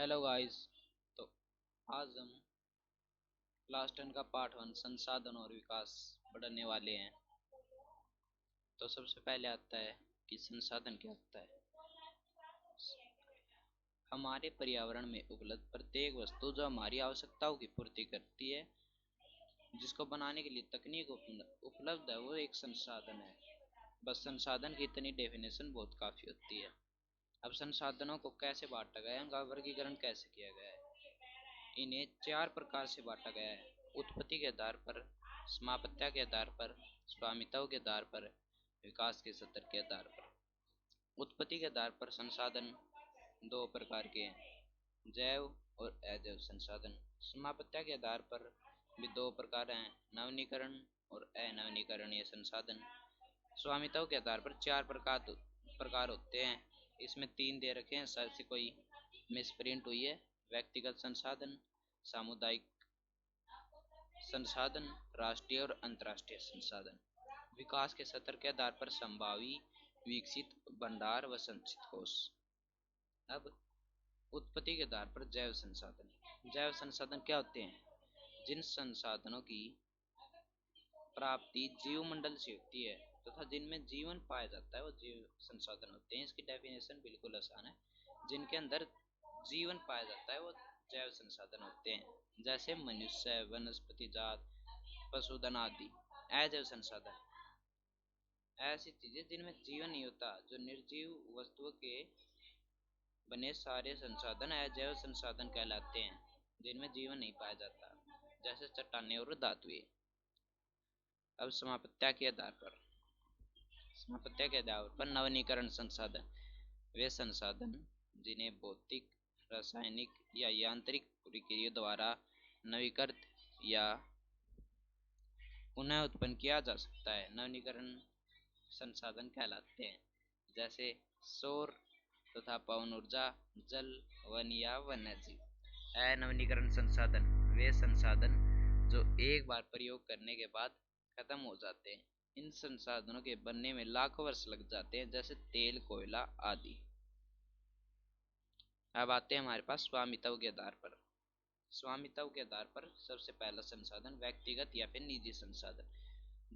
Hello guys. तो आज हम क्लास 10 का पार्ट 1 संसाधन और विकास पढ़ने वाले हैं। तो सबसे पहले आता है कि संसाधन क्या होता है। हमारे पर्यावरण में उपलब्ध प्रत्येक वस्तु जो हमारी आवश्यकताओं की पूर्ति करती है, जिसको बनाने के लिए तकनीक उपलब्ध है, वो एक संसाधन है। बस संसाधन की इतनी डेफिनेशन बहुत काफ़ी होती है। अब संसाधनों को कैसे बांटा गया है, उनका वर्गीकरण कैसे किया गया है। इन्हें चार प्रकार से बांटा गया है: उत्पत्ति के आधार पर, समाप्यता के आधार पर, स्वामित्व के आधार पर, विकास के स्तर के आधार पर। उत्पत्ति के आधार पर संसाधन दो प्रकार के हैं: जैव और अजैव संसाधन। समाप्यता के आधार पर भी दो प्रकार हैं: नवीनीकरण और अनवीनीकरणीय संसाधन। स्वामित्व के आधार पर चार प्रकार होते हैं। इसमें तीन दे रखे हैं, शायद से कोई मिसप्रिंट हुई है। व्यक्तिगत संसाधन, सामुदायिक संसाधन, राष्ट्रीय और अंतर्राष्ट्रीय संसाधन। विकास के स्तर के आधार पर संभावी, विकसित, भंडार व संचित कोष। अब उत्पत्ति के आधार पर जैव संसाधन। जैव संसाधन क्या होते हैं? जिन संसाधनों की प्राप्ति जीवमंडल से होती है तथा जिनमें जीवन पाया जाता है, वो जीव संसाधन होते हैं। इसकी डेफिनेशन बिल्कुल आसान है: जिनके अंदर जीवन पाया जाता है वो जैव संसाधन होते हैं। जैसे मनुष्य, वनस्पति जात, पशुधन आदि। अजैव संसाधन ऐसी चीजें जिनमें जीवन नहीं होता, जो निर्जीव वस्तुओं के बने सारे संसाधन अजैव संसाधन कहलाते हैं, जिनमें जीवन नहीं पाया जाता, जैसे चट्टानें और धातुएं। अब समाप्यता के आधार पर नवीनीकरण संसाधन वे संसाधन जिन्हें भौतिक, रासायनिक या यांत्रिक प्रक्रिया द्वारा नवीकृत या पुनः उत्पन्न किया जा सकता है, नवीनीकरण संसाधन कहलाते हैं। जैसे सौर तथा पवन ऊर्जा, जल, वन या वन्यजीव। अनवीनीकरण संसाधन वे संसाधन जो एक बार प्रयोग करने के बाद खत्म हो जाते हैं। इन संसाधनों के बनने में लाखों वर्ष लग जाते हैं, जैसे तेल, कोयला आदि। अब आते हैं हमारे पास स्वामित्व के आधार पर। स्वामित्व के आधार पर सबसे पहला संसाधन व्यक्तिगत या फिर निजी संसाधन।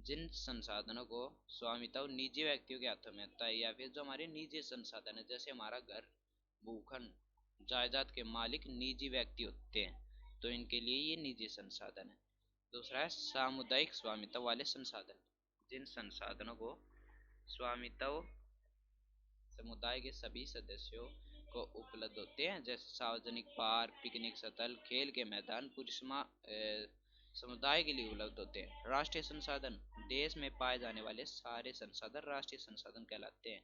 जिन संसाधनों को स्वामित्व निजी व्यक्तियों के हाथों में आता है, या फिर जो हमारे निजी संसाधन है, जैसे हमारा घर, भूखंड, जायदाद के मालिक निजी व्यक्ति होते हैं, तो इनके लिए ये निजी संसाधन है। दूसरा है सामुदायिक स्वामित्व वाले संसाधन। जिन संसाधनों को स्वामित्व समुदाय के सभी सदस्यों को उपलब्ध होते हैं, जैसे सार्वजनिक पार्क, पिकनिक स्थल, खेल के मैदान, पूरे समुदाय के लिए उपलब्ध होते हैं। राष्ट्रीय संसाधन देश में पाए जाने वाले सारे संसाधन राष्ट्रीय संसाधन कहलाते हैं,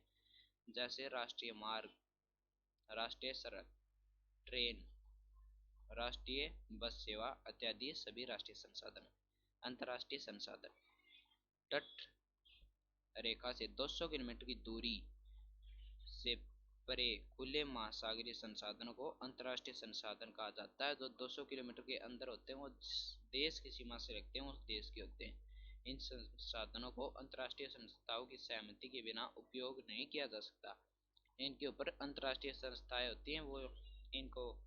जैसे राष्ट्रीय मार्ग, राष्ट्रीय सड़क, ट्रेन, राष्ट्रीय बस सेवा इत्यादि सभी राष्ट्रीय संसाधन। अंतर्राष्ट्रीय संसाधन तट रेखा से 200 किलोमीटर की दूरी से परे खुले महासागरीय संसाधनों को अंतर्राष्ट्रीय संसाधन कहा जाता है। जो 200 किलोमीटर के अंदर होते हैं, वो देश की सीमा से रखते हैं, उस देश के होते हैं। इन संसाधनों को अंतर्राष्ट्रीय संस्थाओं की सहमति के बिना उपयोग नहीं किया जा सकता। इनके ऊपर अंतर्राष्ट्रीय संस्थाएं होती हैं, वो इनको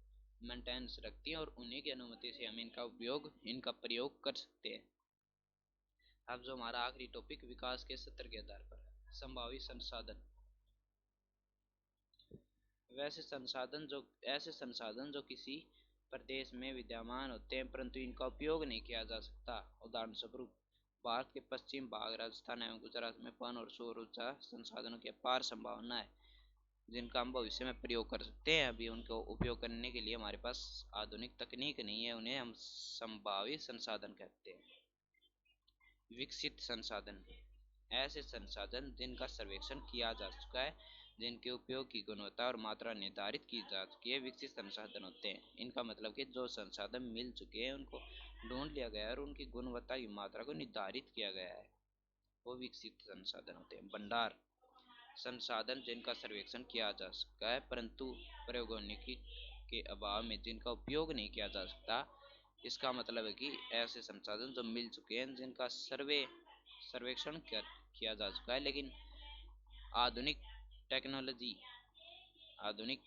मेंटेनेंस रखती हैं और उन्हीं की अनुमति से हम इनका प्रयोग कर सकते हैं। अब जो हमारा आखिरी टॉपिक विकास के स्तर के आधार पर है, संभावित संसाधन। ऐसे संसाधन जो किसी प्रदेश में विद्यमान होते हैं परंतु इनका उपयोग नहीं किया जा सकता। उदाहरण स्वरूप भारत के पश्चिम भाग, राजस्थान एवं गुजरात में पवन और सौर ऊर्जा संसाधनों की अपार संभावना है, जिनका हम भविष्य में प्रयोग कर सकते हैं। अभी उनको उपयोग करने के लिए हमारे पास आधुनिक तकनीक नहीं है, उन्हें हम संभावित संसाधन कहते हैं। विकसित संसाधन ऐसे संसाधन जिनका सर्वेक्षण किया जा चुका है, जिनके उपयोग की गुणवत्ता और मात्रा निर्धारित की जा चुकी है, विकसित संसाधन होते हैं। इनका मतलब कि जो संसाधन मिल चुके हैं उनको ढूंढ लिया गया है और उनकी गुणवत्ता की मात्रा को निर्धारित किया गया है, वो विकसित संसाधन होते हैं। भंडार संसाधन जिनका सर्वेक्षण किया जा सकता है परंतु प्रौद्योगिकी के अभाव में जिनका उपयोग नहीं किया जा सकता। इसका मतलब है कि ऐसे संसाधन जो मिल चुके हैं, जिनका सर्वेक्षण किया जा चुका है, लेकिन आधुनिक टेक्नोलॉजी, आधुनिक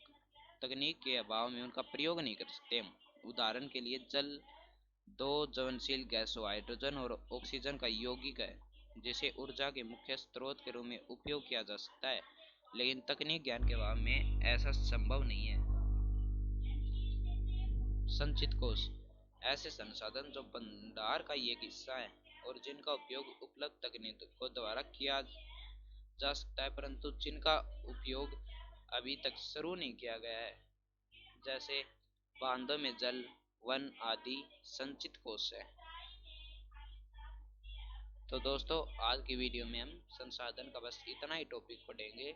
तकनीक के अभाव में उनका प्रयोग नहीं कर सकते हम। उदाहरण के लिए जल दो ज्वलनशील गैसों हाइड्रोजन और ऑक्सीजन का यौगिक है, जिसे ऊर्जा के मुख्य स्रोत के रूप में उपयोग किया जा सकता है, लेकिन तकनीक ज्ञान के अभाव में ऐसा संभव नहीं है। संचित कोष ऐसे संसाधन जो भंडार का एक हिस्सा है और जिनका उपयोग उपलब्ध तकनीकों द्वारा किया जा सकता है, परंतु जिनका उपयोग अभी तक शुरू नहीं किया गया है, जैसे बांधों में जल, वन आदि संचित कोष है। तो दोस्तों, आज की वीडियो में हम संसाधन का बस इतना ही टॉपिक पढ़ेंगे।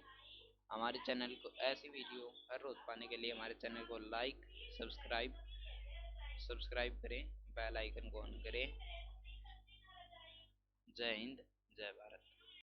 हमारे चैनल को ऐसी वीडियो हर रोज पाने के लिए हमारे चैनल को लाइक सब्सक्राइब करें, बेल आइकन को ऑन करें। जय हिंद, जय भारत।